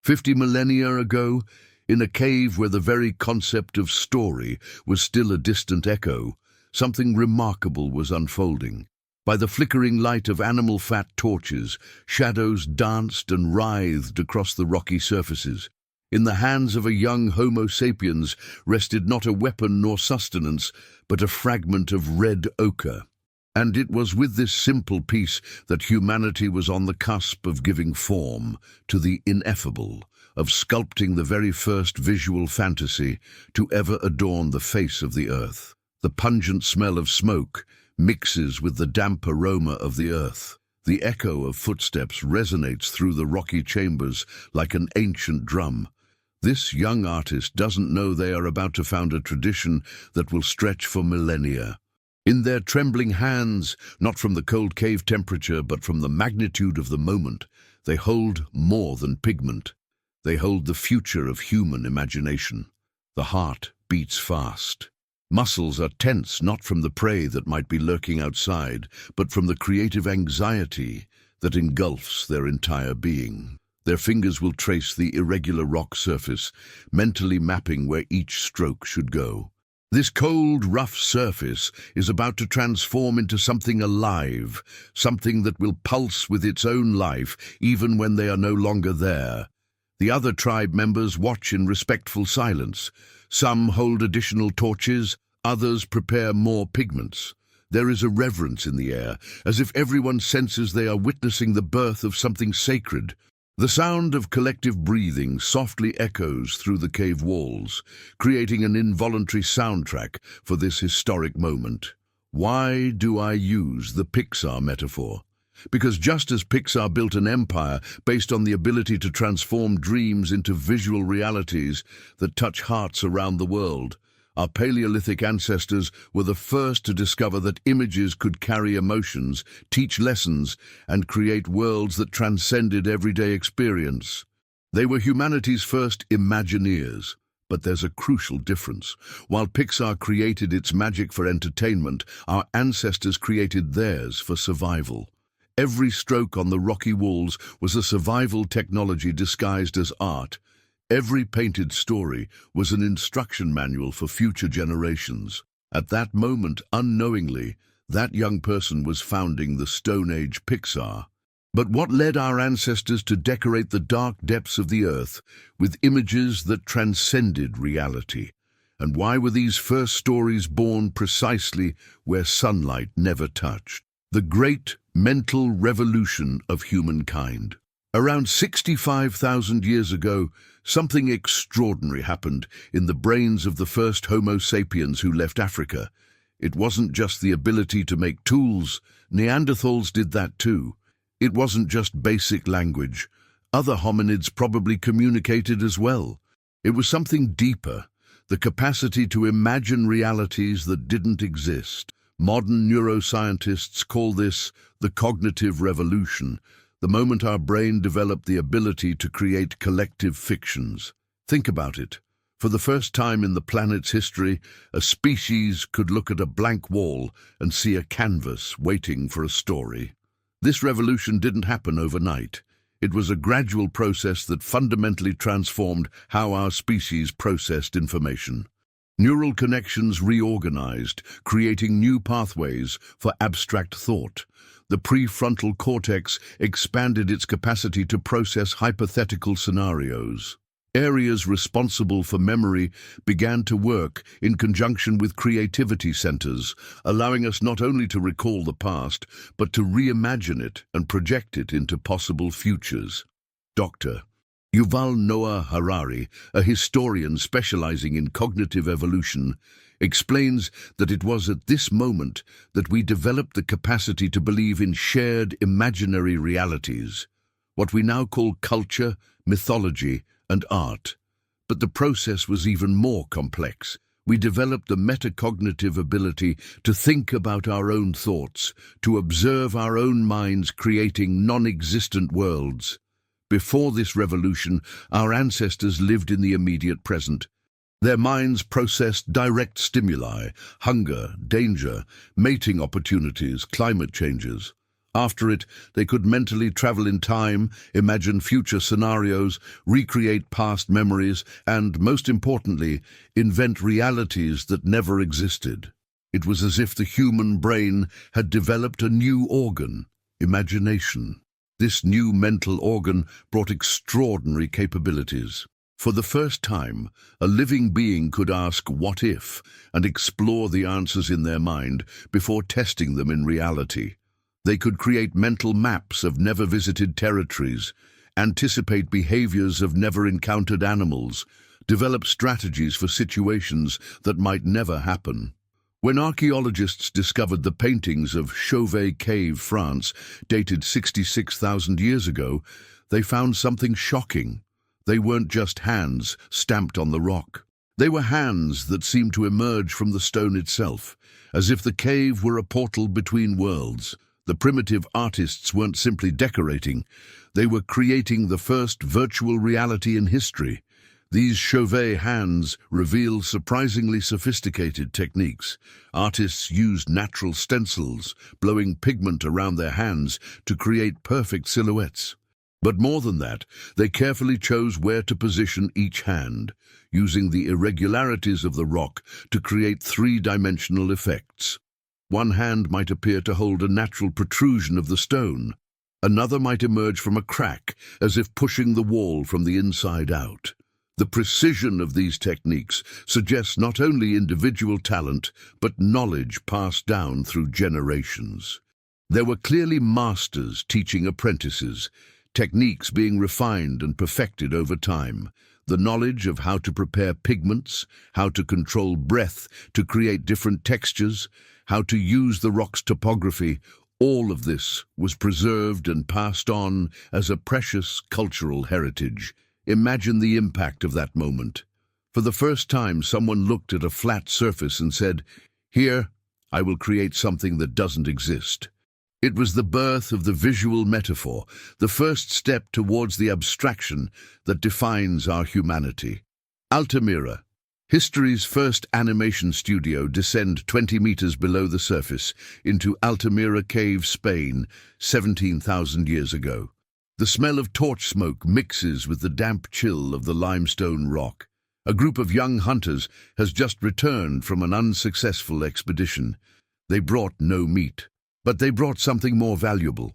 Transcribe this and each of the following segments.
50 millennia ago, in a cave where the very concept of story was still a distant echo, something remarkable was unfolding. By the flickering light of animal fat torches, shadows danced and writhed across the rocky surfaces. In the hands of a young Homo sapiens rested not a weapon nor sustenance, but a fragment of red ochre. And it was with this simple piece that humanity was on the cusp of giving form to the ineffable, of sculpting the very first visual fantasy to ever adorn the face of the earth. The pungent smell of smoke mixes with the damp aroma of the earth. The echo of footsteps resonates through the rocky chambers like an ancient drum. This young artist doesn't know they are about to found a tradition that will stretch for millennia. In their trembling hands, not from the cold cave temperature but from the magnitude of the moment, they hold more than pigment. They hold the future of human imagination. The heart beats fast. Muscles are tense not from the prey that might be lurking outside, but from the creative anxiety that engulfs their entire being. Their fingers will trace the irregular rock surface, mentally mapping where each stroke should go. This cold, rough surface is about to transform into something alive, something that will pulse with its own life even when they are no longer there. The other tribe members watch in respectful silence. Some hold additional torches, others prepare more pigments. There is a reverence in the air, as if everyone senses they are witnessing the birth of something sacred. The sound of collective breathing softly echoes through the cave walls, creating an involuntary soundtrack for this historic moment. Why do I use the Pixar metaphor? Because just as Pixar built an empire based on the ability to transform dreams into visual realities that touch hearts around the world, our Paleolithic ancestors were the first to discover that images could carry emotions, teach lessons, and create worlds that transcended everyday experience. They were humanity's first Imagineers. But there's a crucial difference. While Pixar created its magic for entertainment, our ancestors created theirs for survival. Every stroke on the rocky walls was a survival technology disguised as art. Every painted story was an instruction manual for future generations. At that moment, unknowingly, that young person was founding the Stone Age Pixar. But what led our ancestors to decorate the dark depths of the earth with images that transcended reality? And why were these first stories born precisely where sunlight never touched? The great mental revolution of humankind. Around 65,000 years ago, something extraordinary happened in the brains of the first Homo sapiens who left Africa. It wasn't just the ability to make tools. Neanderthals did that too. It wasn't just basic language. Other hominids probably communicated as well. It was something deeper, the capacity to imagine realities that didn't exist. Modern neuroscientists call this the cognitive revolution, the moment our brain developed the ability to create collective fictions. Think about it. For the first time in the planet's history, a species could look at a blank wall and see a canvas waiting for a story. This revolution didn't happen overnight. It was a gradual process that fundamentally transformed how our species processed information. Neural connections reorganized, creating new pathways for abstract thought. The prefrontal cortex expanded its capacity to process hypothetical scenarios. Areas responsible for memory began to work in conjunction with creativity centers, allowing us not only to recall the past, but to reimagine it and project it into possible futures. Dr. Yuval Noah Harari, a historian specializing in cognitive evolution, explains that it was at this moment that we developed the capacity to believe in shared imaginary realities, what we now call culture, mythology, and art. But the process was even more complex. We developed the metacognitive ability to think about our own thoughts, to observe our own minds creating non-existent worlds. Before this revolution, our ancestors lived in the immediate present. Their minds processed direct stimuli, hunger, danger, mating opportunities, climate changes. After it, they could mentally travel in time, imagine future scenarios, recreate past memories, and, most importantly, invent realities that never existed. It was as if the human brain had developed a new organ, imagination. This new mental organ brought extraordinary capabilities. For the first time, a living being could ask "what if" and explore the answers in their mind before testing them in reality. They could create mental maps of never-visited territories, anticipate behaviors of never-encountered animals, develop strategies for situations that might never happen. When archaeologists discovered the paintings of Chauvet Cave, France, dated 66,000 years ago, they found something shocking. They weren't just hands stamped on the rock. They were hands that seemed to emerge from the stone itself, as if the cave were a portal between worlds. The primitive artists weren't simply decorating, they were creating the first virtual reality in history. These Chauvet hands reveal surprisingly sophisticated techniques. Artists used natural stencils, blowing pigment around their hands to create perfect silhouettes. But more than that, they carefully chose where to position each hand, using the irregularities of the rock to create three-dimensional effects. One hand might appear to hold a natural protrusion of the stone. Another might emerge from a crack, as if pushing the wall from the inside out. The precision of these techniques suggests not only individual talent, but knowledge passed down through generations. There were clearly masters teaching apprentices, techniques being refined and perfected over time. The knowledge of how to prepare pigments, how to control breath to create different textures, how to use the rock's topography, all of this was preserved and passed on as a precious cultural heritage. Imagine the impact of that moment. For the first time, someone looked at a flat surface and said, "Here, I will create something that doesn't exist." It was the birth of the visual metaphor, the first step towards the abstraction that defines our humanity. Altamira, history's first animation studio, descend 20 meters below the surface into Altamira Cave, Spain, 17,000 years ago. The smell of torch smoke mixes with the damp chill of the limestone rock. A group of young hunters has just returned from an unsuccessful expedition. They brought no meat. But they brought something more valuable,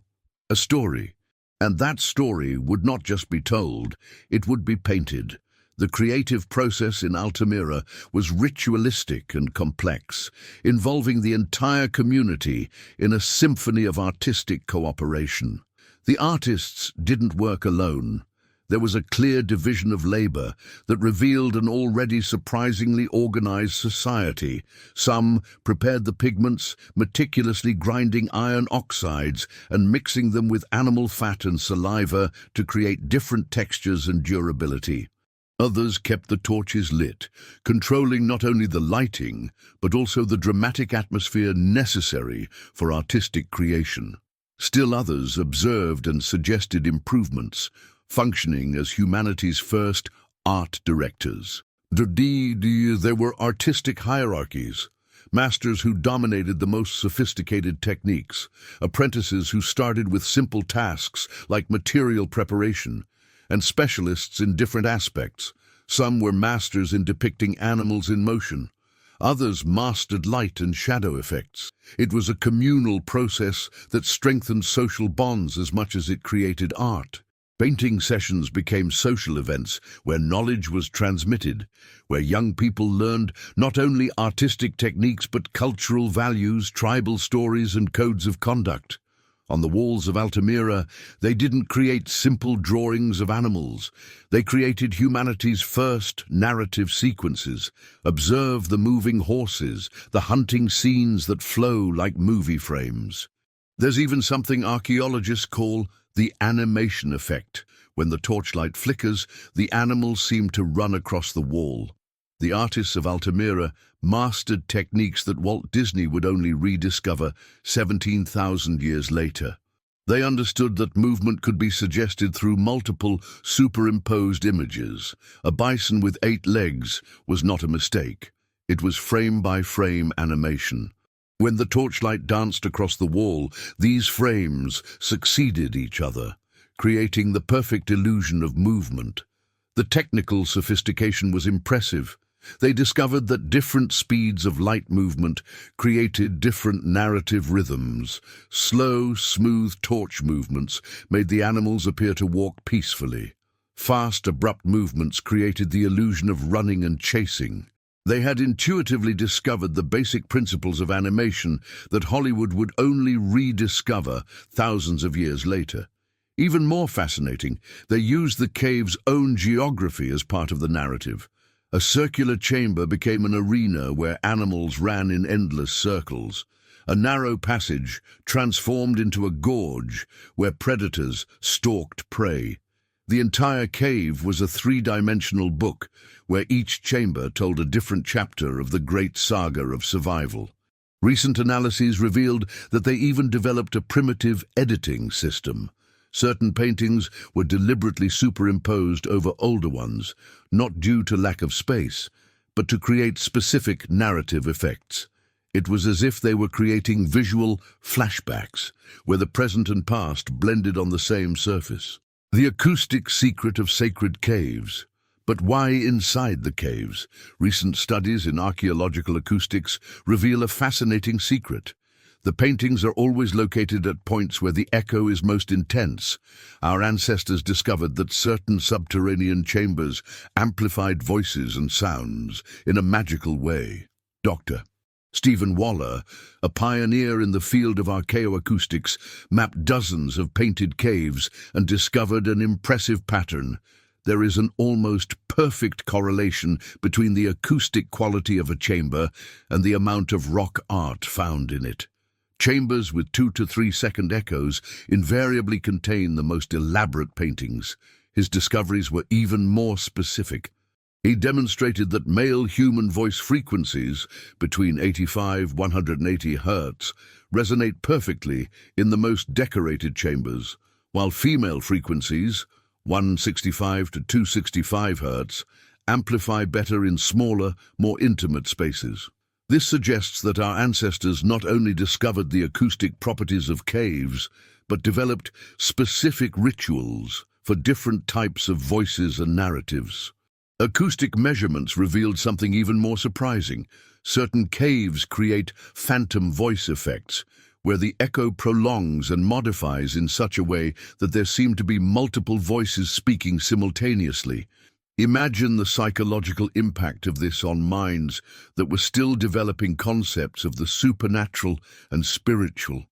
a story. And that story would not just be told, it would be painted. The creative process in Altamira was ritualistic and complex, involving the entire community in a symphony of artistic cooperation. The artists didn't work alone. There was a clear division of labor that revealed an already surprisingly organized society. Some prepared the pigments, meticulously grinding iron oxides and mixing them with animal fat and saliva to create different textures and durability. Others kept the torches lit, controlling not only the lighting, but also the dramatic atmosphere necessary for artistic creation. Still others observed and suggested improvements, functioning as humanity's first art directors. There were artistic hierarchies, masters who dominated the most sophisticated techniques, apprentices who started with simple tasks like material preparation, and specialists in different aspects. Some were masters in depicting animals in motion. Others mastered light and shadow effects. It was a communal process that strengthened social bonds as much as it created art. Painting sessions became social events where knowledge was transmitted, where young people learned not only artistic techniques but cultural values, tribal stories, and codes of conduct. On the walls of Altamira, they didn't create simple drawings of animals. They created humanity's first narrative sequences. Observe the moving horses, the hunting scenes that flow like movie frames. There's even something archaeologists call the animation effect. When the torchlight flickers, the animals seem to run across the wall. The artists of Altamira mastered techniques that Walt Disney would only rediscover 17,000 years later. They understood that movement could be suggested through multiple superimposed images. A bison with 8 legs was not a mistake. It was frame-by-frame animation. When the torchlight danced across the wall, these frames succeeded each other, creating the perfect illusion of movement. The technical sophistication was impressive. They discovered that different speeds of light movement created different narrative rhythms. Slow, smooth torch movements made the animals appear to walk peacefully. Fast, abrupt movements created the illusion of running and chasing. They had intuitively discovered the basic principles of animation that Hollywood would only rediscover thousands of years later. Even more fascinating, they used the cave's own geography as part of the narrative. A circular chamber became an arena where animals ran in endless circles. A narrow passage transformed into a gorge where predators stalked prey. The entire cave was a three-dimensional book where each chamber told a different chapter of the great saga of survival. Recent analyses revealed that they even developed a primitive editing system. Certain paintings were deliberately superimposed over older ones, not due to lack of space, but to create specific narrative effects. It was as if they were creating visual flashbacks, where the present and past blended on the same surface. The acoustic secret of sacred caves. But why inside the caves? Recent studies in archaeological acoustics reveal a fascinating secret. The paintings are always located at points where the echo is most intense. Our ancestors discovered that certain subterranean chambers amplified voices and sounds in a magical way. Dr. Stephen Waller, a pioneer in the field of archaeoacoustics, mapped dozens of painted caves and discovered an impressive pattern. There is an almost perfect correlation between the acoustic quality of a chamber and the amount of rock art found in it. Chambers with 2 to 3 second echoes invariably contain the most elaborate paintings. His discoveries were even more specific. He demonstrated that male human voice frequencies between 85–180 Hz resonate perfectly in the most decorated chambers, while female frequencies 165–265 Hz amplify better in smaller, more intimate spaces. This suggests that our ancestors not only discovered the acoustic properties of caves, but developed specific rituals for different types of voices and narratives. Acoustic measurements revealed something even more surprising. Certain caves create phantom voice effects, where the echo prolongs and modifies in such a way that there seem to be multiple voices speaking simultaneously. Imagine the psychological impact of this on minds that were still developing concepts of the supernatural and spiritual.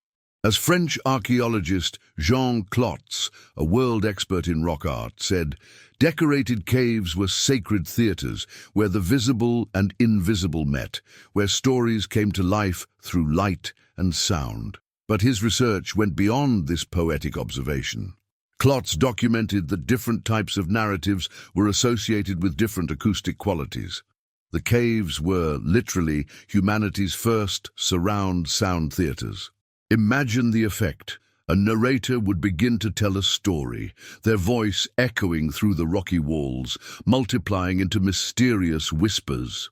As French archaeologist Jean Clots, a world expert in rock art, said, decorated caves were sacred theaters where the visible and invisible met, where stories came to life through light and sound. But his research went beyond this poetic observation. Clots documented that different types of narratives were associated with different acoustic qualities. The caves were, literally, humanity's first surround sound theaters. Imagine the effect. A narrator would begin to tell a story, their voice echoing through the rocky walls, multiplying into mysterious whispers.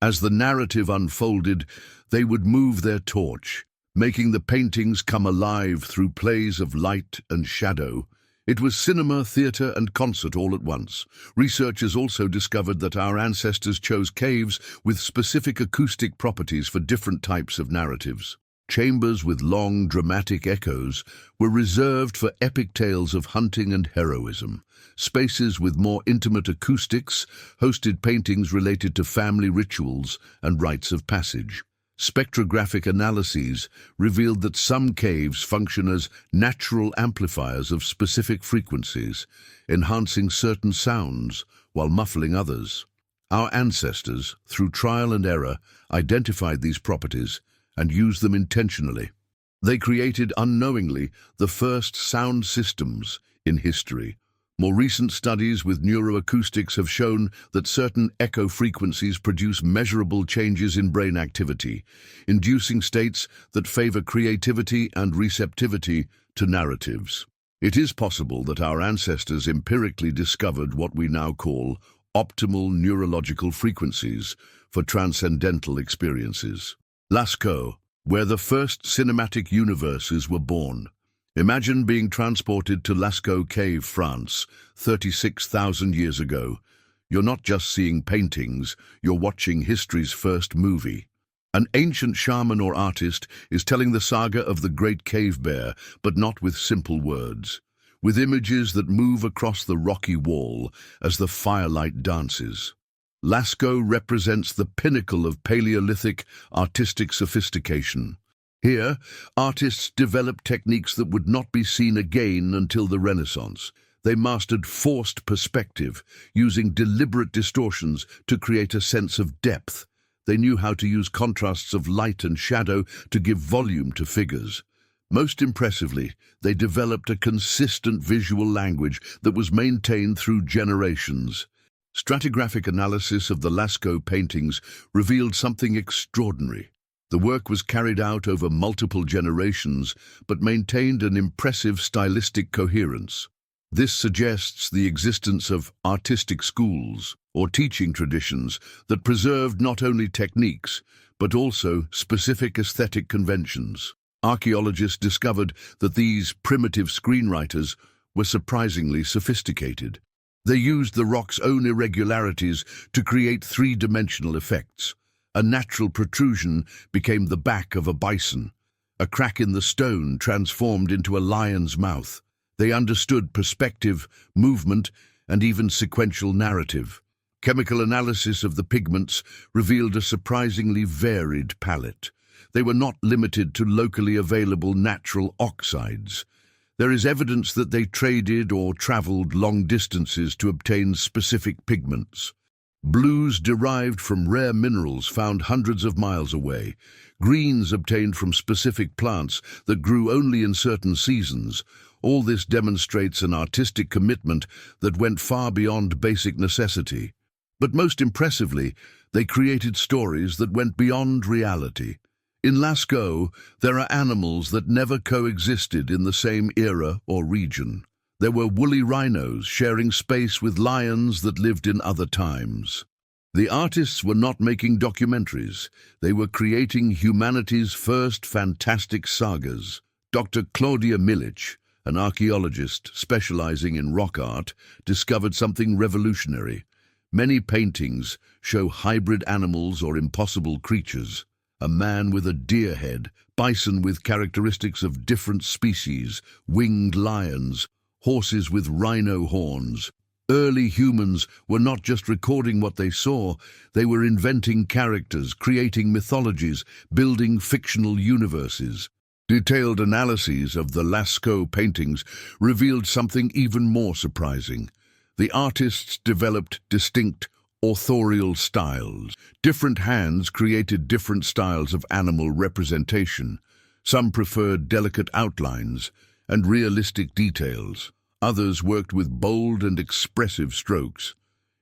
As the narrative unfolded, they would move their torch, making the paintings come alive through plays of light and shadow. It was cinema, theatre, and concert all at once. Researchers also discovered that our ancestors chose caves with specific acoustic properties for different types of narratives. Chambers with long, dramatic echoes were reserved for epic tales of hunting and heroism. Spaces with more intimate acoustics hosted paintings related to family rituals and rites of passage. Spectrographic analyses revealed that some caves function as natural amplifiers of specific frequencies, enhancing certain sounds while muffling others. Our ancestors, through trial and error, identified these properties and used them intentionally. They created unknowingly the first sound systems in history. More recent studies with neuroacoustics have shown that certain echo frequencies produce measurable changes in brain activity, inducing states that favor creativity and receptivity to narratives. It is possible that our ancestors empirically discovered what we now call optimal neurological frequencies for transcendental experiences. Lascaux, where the first cinematic universes were born. Imagine being transported to Lascaux Cave, France, 36,000 years ago. You're not just seeing paintings, you're watching history's first movie. An ancient shaman or artist is telling the saga of the great cave bear, but not with simple words, with images that move across the rocky wall as the firelight dances. Lascaux represents the pinnacle of Paleolithic artistic sophistication. Here, artists developed techniques that would not be seen again until the Renaissance. They mastered forced perspective, using deliberate distortions to create a sense of depth. They knew how to use contrasts of light and shadow to give volume to figures. Most impressively, they developed a consistent visual language that was maintained through generations. Stratigraphic analysis of the Lascaux paintings revealed something extraordinary. The work was carried out over multiple generations, but maintained an impressive stylistic coherence. This suggests the existence of artistic schools or teaching traditions that preserved not only techniques, but also specific aesthetic conventions. Archaeologists discovered that these primitive screenwriters were surprisingly sophisticated. They used the rock's own irregularities to create three-dimensional effects. A natural protrusion became the back of a bison. A crack in the stone transformed into a lion's mouth. They understood perspective, movement, and even sequential narrative. Chemical analysis of the pigments revealed a surprisingly varied palette. They were not limited to locally available natural oxides. There is evidence that they traded or traveled long distances to obtain specific pigments. Blues derived from rare minerals found hundreds of miles away. Greens obtained from specific plants that grew only in certain seasons. All this demonstrates an artistic commitment that went far beyond basic necessity. But most impressively, they created stories that went beyond reality. In Lascaux, there are animals that never coexisted in the same era or region. There were woolly rhinos sharing space with lions that lived in other times. The artists were not making documentaries. They were creating humanity's first fantastic sagas. Dr. Claudia Milic, an archaeologist specializing in rock art, discovered something revolutionary. Many paintings show hybrid animals or impossible creatures. A man with a deer head, bison with characteristics of different species, winged lions, horses with rhino horns. Early humans were not just recording what they saw, they were inventing characters, creating mythologies, building fictional universes. Detailed analyses of the Lascaux paintings revealed something even more surprising. The artists developed distinct authorial styles. Different hands created different styles of animal representation. Some preferred delicate outlines and realistic details. Others worked with bold and expressive strokes.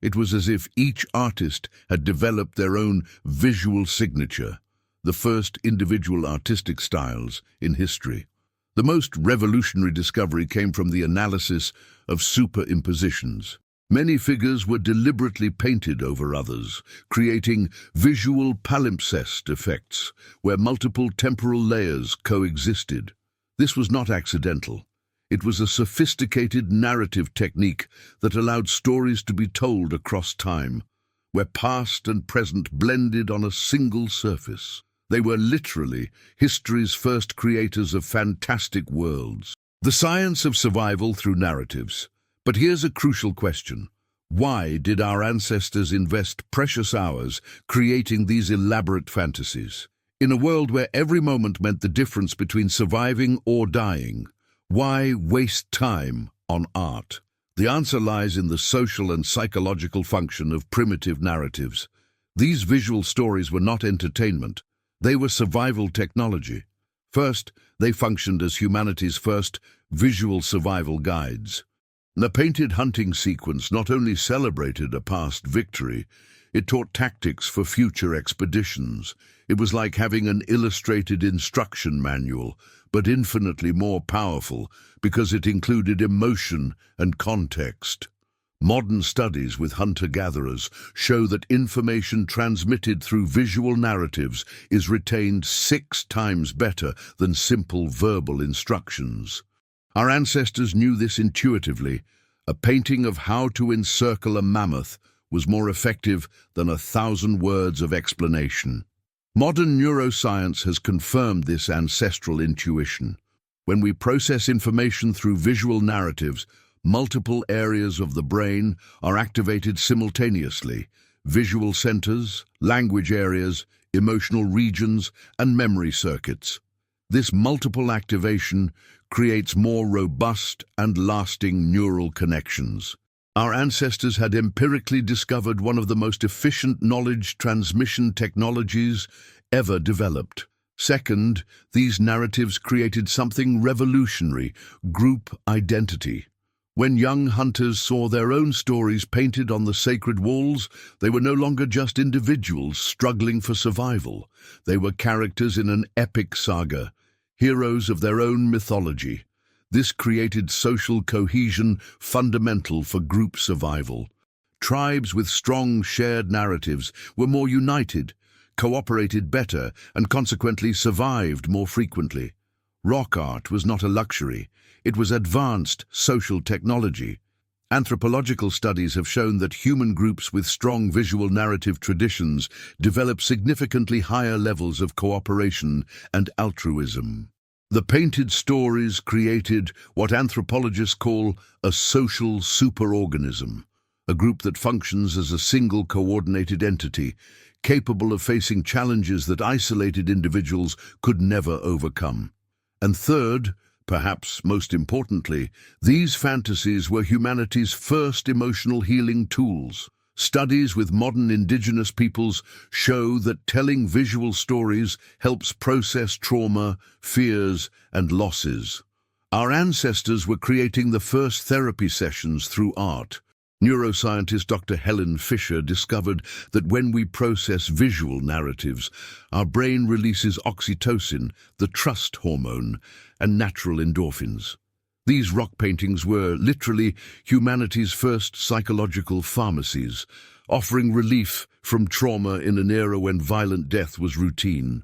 It was as if each artist had developed their own visual signature, the first individual artistic styles in history. The most revolutionary discovery came from the analysis of superimpositions. Many figures were deliberately painted over others, creating visual palimpsest effects, where multiple temporal layers coexisted. This was not accidental. It was a sophisticated narrative technique that allowed stories to be told across time, where past and present blended on a single surface. They were literally history's first creators of fantastic worlds. The science of survival through narratives. But here's a crucial question. Why did our ancestors invest precious hours creating these elaborate fantasies? In a world where every moment meant the difference between surviving or dying, why waste time on art? The answer lies in the social and psychological function of primitive narratives. These visual stories were not entertainment. They were survival technology. First, they functioned as humanity's first visual survival guides. The painted hunting sequence not only celebrated a past victory, it taught tactics for future expeditions. It was like having an illustrated instruction manual, but infinitely more powerful because it included emotion and context. Modern studies with hunter-gatherers show that information transmitted through visual narratives is retained 6 times better than simple verbal instructions. Our ancestors knew this intuitively. A painting of how to encircle a mammoth was more effective than 1,000 words of explanation. Modern neuroscience has confirmed this ancestral intuition. When we process information through visual narratives, multiple areas of the brain are activated simultaneously: visual centers, language areas, emotional regions, and memory circuits. This multiple activation creates more robust and lasting neural connections. Our ancestors had empirically discovered one of the most efficient knowledge transmission technologies ever developed. Second, these narratives created something revolutionary: group identity. When young hunters saw their own stories painted on the sacred walls, they were no longer just individuals struggling for survival. They were characters in an epic saga, heroes of their own mythology. This created social cohesion fundamental for group survival. Tribes with strong shared narratives were more united, cooperated better, and consequently survived more frequently. Rock art was not a luxury. It was advanced social technology. Anthropological studies have shown that human groups with strong visual narrative traditions develop significantly higher levels of cooperation and altruism. The painted stories created what anthropologists call a social superorganism, a group that functions as a single coordinated entity, capable of facing challenges that isolated individuals could never overcome. And third, perhaps most importantly, these fantasies were humanity's first emotional healing tools. Studies with modern indigenous peoples show that telling visual stories helps process trauma, fears, and losses. Our ancestors were creating the first therapy sessions through art. Neuroscientist Dr. Helen Fisher discovered that when we process visual narratives, our brain releases oxytocin, the trust hormone, and natural endorphins. These rock paintings were literally humanity's first psychological pharmacies, offering relief from trauma in an era when violent death was routine.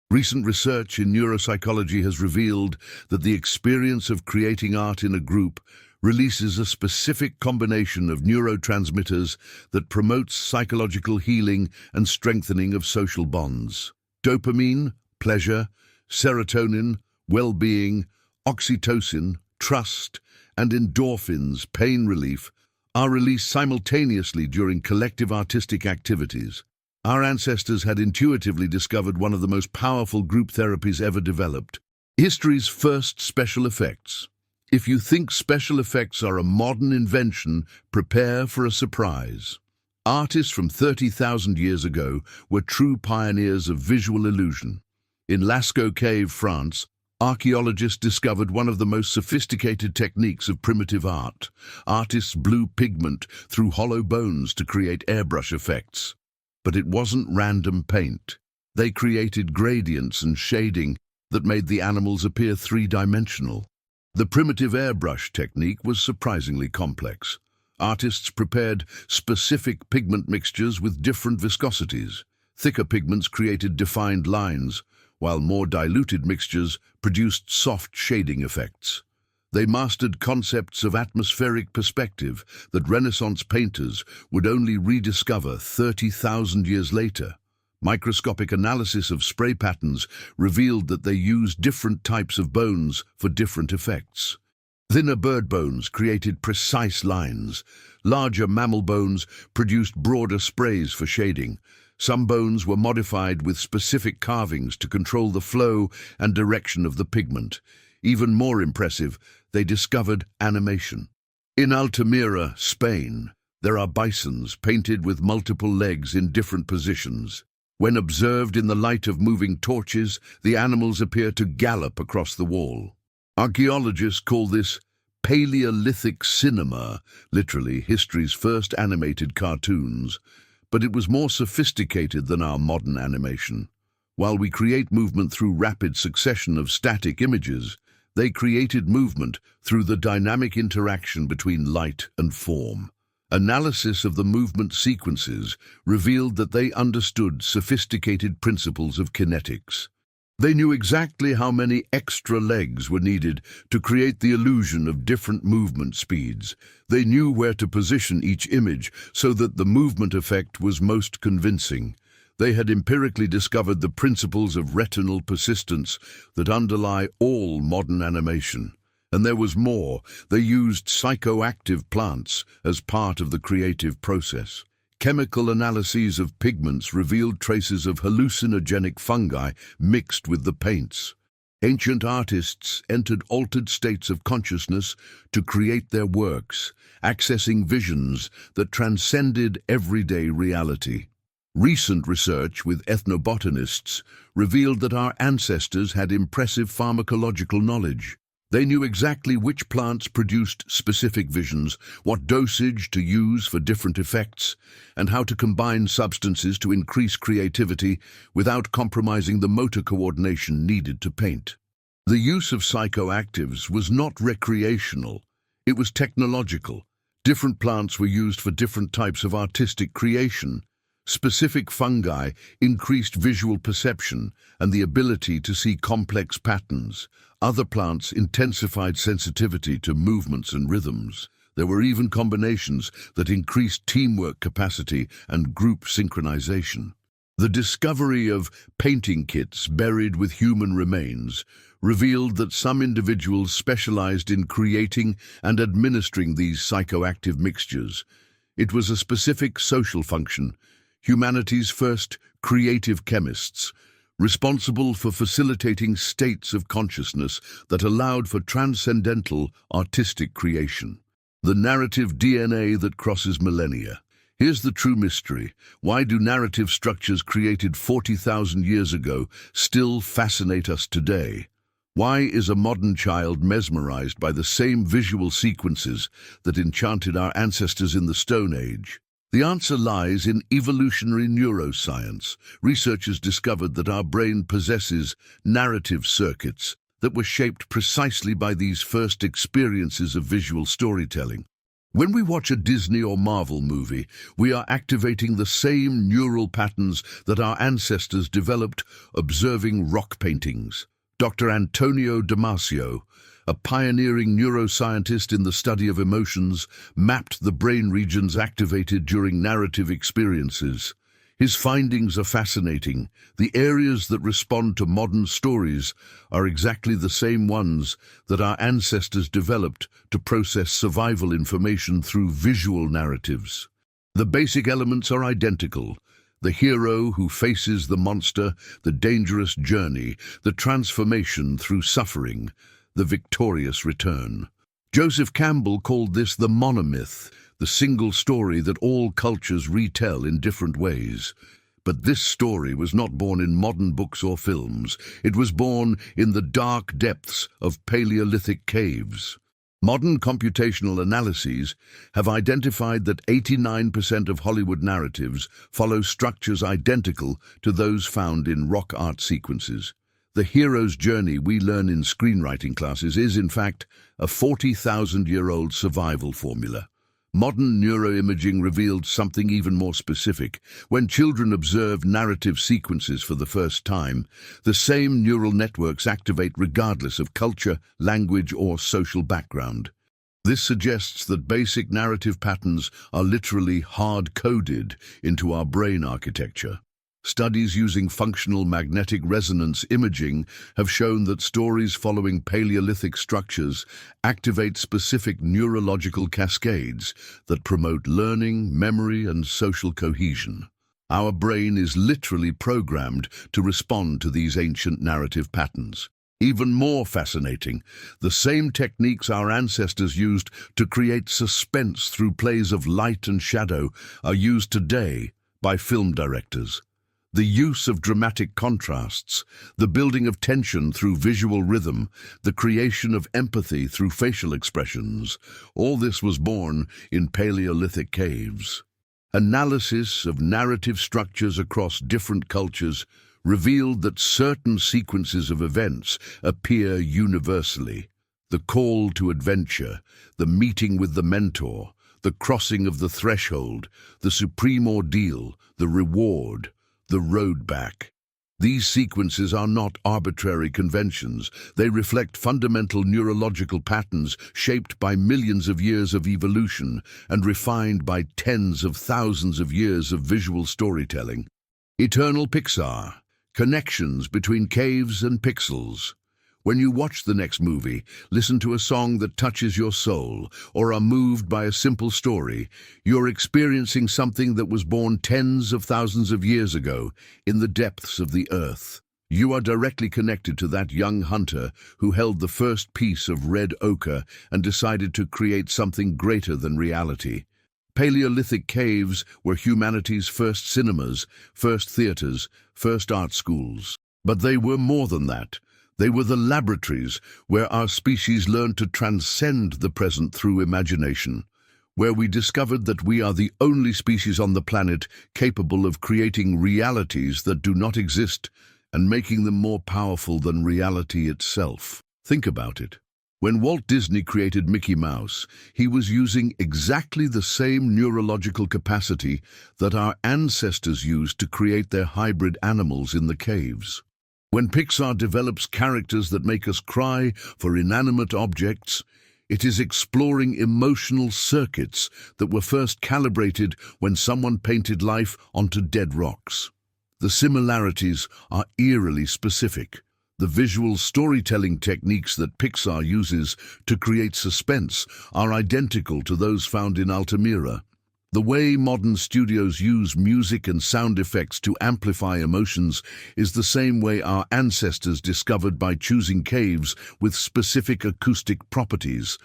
Recent research in neuropsychology has revealed that the experience of creating art in a group releases a specific combination of neurotransmitters that promotes psychological healing and strengthening of social bonds. Dopamine, pleasure; serotonin, well-being; oxytocin, trust; and endorphins, pain relief, are released simultaneously during collective artistic activities. Our ancestors had intuitively discovered one of the most powerful group therapies ever developed: history's first special effects. If you think special effects are a modern invention, prepare for a surprise. Artists from 30,000 years ago were true pioneers of visual illusion. In Lascaux Cave, France, archaeologists discovered one of the most sophisticated techniques of primitive art. Artists blew pigment through hollow bones to create airbrush effects. But it wasn't random paint. They created gradients and shading that made the animals appear three-dimensional. The primitive airbrush technique was surprisingly complex. Artists prepared specific pigment mixtures with different viscosities. Thicker pigments created defined lines, while more diluted mixtures produced soft shading effects. They mastered concepts of atmospheric perspective that Renaissance painters would only rediscover 30,000 years later. Microscopic analysis of spray patterns revealed that they used different types of bones for different effects. Thinner bird bones created precise lines. Larger mammal bones produced broader sprays for shading. Some bones were modified with specific carvings to control the flow and direction of the pigment. Even more impressive, they discovered animation. In Altamira, Spain, there are bisons painted with multiple legs in different positions. When observed in the light of moving torches, the animals appear to gallop across the wall. Archaeologists call this Paleolithic cinema, literally history's first animated cartoons, but it was more sophisticated than our modern animation. While we create movement through rapid succession of static images, they created movement through the dynamic interaction between light and form. Analysis of the movement sequences revealed that they understood sophisticated principles of kinetics. They knew exactly how many extra legs were needed to create the illusion of different movement speeds. They knew where to position each image so that the movement effect was most convincing. They had empirically discovered the principles of retinal persistence that underlie all modern animation. And there was more. They used psychoactive plants as part of the creative process. Chemical analyses of pigments revealed traces of hallucinogenic fungi mixed with the paints. Ancient artists entered altered states of consciousness to create their works, accessing visions that transcended everyday reality. Recent research with ethnobotanists revealed that our ancestors had impressive pharmacological knowledge. They knew exactly which plants produced specific visions, what dosage to use for different effects, and how to combine substances to increase creativity without compromising the motor coordination needed to paint. The use of psychoactives was not recreational, it was technological. Different plants were used for different types of artistic creation. Specific fungi increased visual perception and the ability to see complex patterns. Other plants intensified sensitivity to movements and rhythms. There were even combinations that increased teamwork capacity and group synchronization. The discovery of painting kits buried with human remains revealed that some individuals specialized in creating and administering these psychoactive mixtures. It was a specific social function, humanity's first creative chemists, responsible for facilitating states of consciousness that allowed for transcendental artistic creation. The narrative DNA that crosses millennia. Here's the true mystery. Why do narrative structures created 40,000 years ago still fascinate us today? Why is a modern child mesmerized by the same visual sequences that enchanted our ancestors in the Stone Age? The answer lies in evolutionary neuroscience. Researchers discovered that our brain possesses narrative circuits that were shaped precisely by these first experiences of visual storytelling. When we watch a Disney or Marvel movie, we are activating the same neural patterns that our ancestors developed observing rock paintings. Dr. Antonio Damasio, a pioneering neuroscientist in the study of emotions, mapped the brain regions activated during narrative experiences. His findings are fascinating. The areas that respond to modern stories are exactly the same ones that our ancestors developed to process survival information through visual narratives. The basic elements are identical. The hero who faces the monster, the dangerous journey, the transformation through suffering, the victorious return. Joseph Campbell called this the monomyth, the single story that all cultures retell in different ways. But this story was not born in modern books or films. It was born in the dark depths of Paleolithic caves. Modern computational analyses have identified that 89% of Hollywood narratives follow structures identical to those found in rock art sequences. The hero's journey we learn in screenwriting classes is, in fact, a 40,000-year-old survival formula. Modern neuroimaging revealed something even more specific. When children observe narrative sequences for the first time, the same neural networks activate regardless of culture, language, or social background. This suggests that basic narrative patterns are literally hard-coded into our brain architecture. Studies using functional magnetic resonance imaging have shown that stories following Paleolithic structures activate specific neurological cascades that promote learning, memory, and social cohesion. Our brain is literally programmed to respond to these ancient narrative patterns. Even more fascinating, the same techniques our ancestors used to create suspense through plays of light and shadow are used today by film directors. The use of dramatic contrasts, the building of tension through visual rhythm, the creation of empathy through facial expressions, all this was born in Paleolithic caves. Analysis of narrative structures across different cultures revealed that certain sequences of events appear universally. The call to adventure, the meeting with the mentor, the crossing of the threshold, the supreme ordeal, the reward, the road back. These sequences are not arbitrary conventions. They reflect fundamental neurological patterns shaped by millions of years of evolution and refined by tens of thousands of years of visual storytelling. Eternal Pixar. Connections between caves and pixels. When you watch the next movie, listen to a song that touches your soul, or are moved by a simple story, you're experiencing something that was born tens of thousands of years ago in the depths of the earth. You are directly connected to that young hunter who held the first piece of red ochre and decided to create something greater than reality. Paleolithic caves were humanity's first cinemas, first theaters, first art schools. But they were more than that. They were the laboratories where our species learned to transcend the present through imagination, where we discovered that we are the only species on the planet capable of creating realities that do not exist and making them more powerful than reality itself. Think about it. When Walt Disney created Mickey Mouse, he was using exactly the same neurological capacity that our ancestors used to create their hybrid animals in the caves. When Pixar develops characters that make us cry for inanimate objects, it is exploring emotional circuits that were first calibrated when someone painted life onto dead rocks. The similarities are eerily specific. The visual storytelling techniques that Pixar uses to create suspense are identical to those found in Altamira. The way modern studios use music and sound effects to amplify emotions is the same way our ancestors discovered by choosing caves with specific acoustic properties.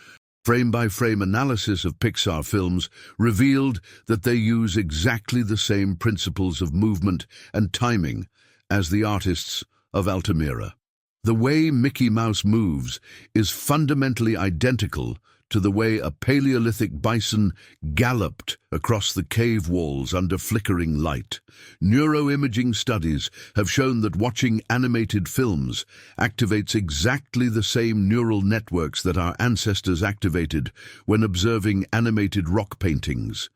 Frame-by-frame analysis of Pixar films revealed that they use exactly the same principles of movement and timing as the artists of Altamira. The way Mickey Mouse moves is fundamentally identical to the way a Paleolithic bison galloped across the cave walls under flickering light. Neuroimaging studies have shown that watching animated films activates exactly the same neural networks that our ancestors activated when observing animated rock paintings.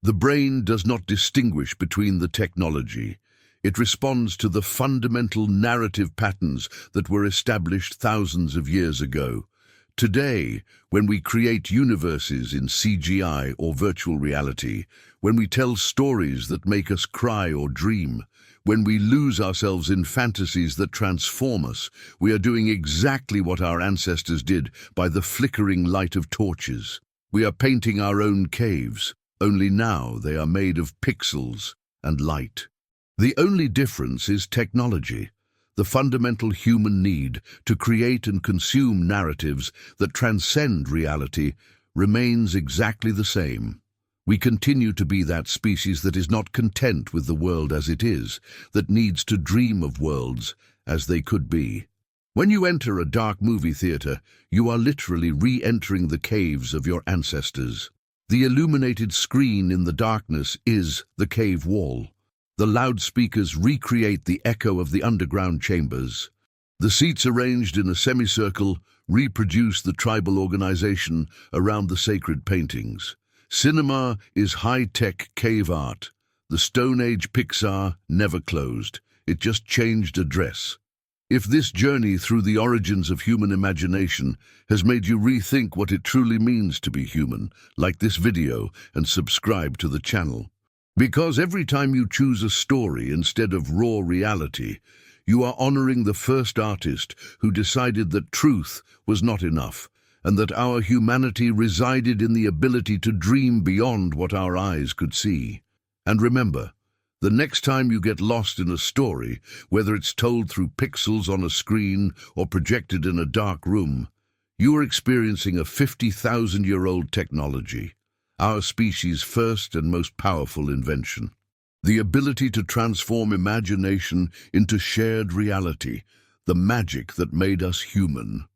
The brain does not distinguish between the technology. It responds to the fundamental narrative patterns that were established thousands of years ago. Today, when we create universes in CGI or virtual reality, when we tell stories that make us cry or dream, when we lose ourselves in fantasies that transform us, we are doing exactly what our ancestors did by the flickering light of torches. We are painting our own caves, only now they are made of pixels and light. The only difference is technology. The fundamental human need to create and consume narratives that transcend reality remains exactly the same. We continue to be that species that is not content with the world as it is, that needs to dream of worlds as they could be. When you enter a dark movie theater, you are literally re-entering the caves of your ancestors. The illuminated screen in the darkness is the cave wall. The loudspeakers recreate the echo of the underground chambers. The seats arranged in a semicircle reproduce the tribal organization around the sacred paintings. Cinema is high-tech cave art. The Stone Age Pixar never closed. It just changed address. If this journey through the origins of human imagination has made you rethink what it truly means to be human, like this video and subscribe to the channel. Because every time you choose a story instead of raw reality, you are honoring the first artist who decided that truth was not enough, and that our humanity resided in the ability to dream beyond what our eyes could see. And remember, the next time you get lost in a story, whether it's told through pixels on a screen or projected in a dark room, you are experiencing a 50,000-year-old technology. Our species' first and most powerful invention. The ability to transform imagination into shared reality, the magic that made us human.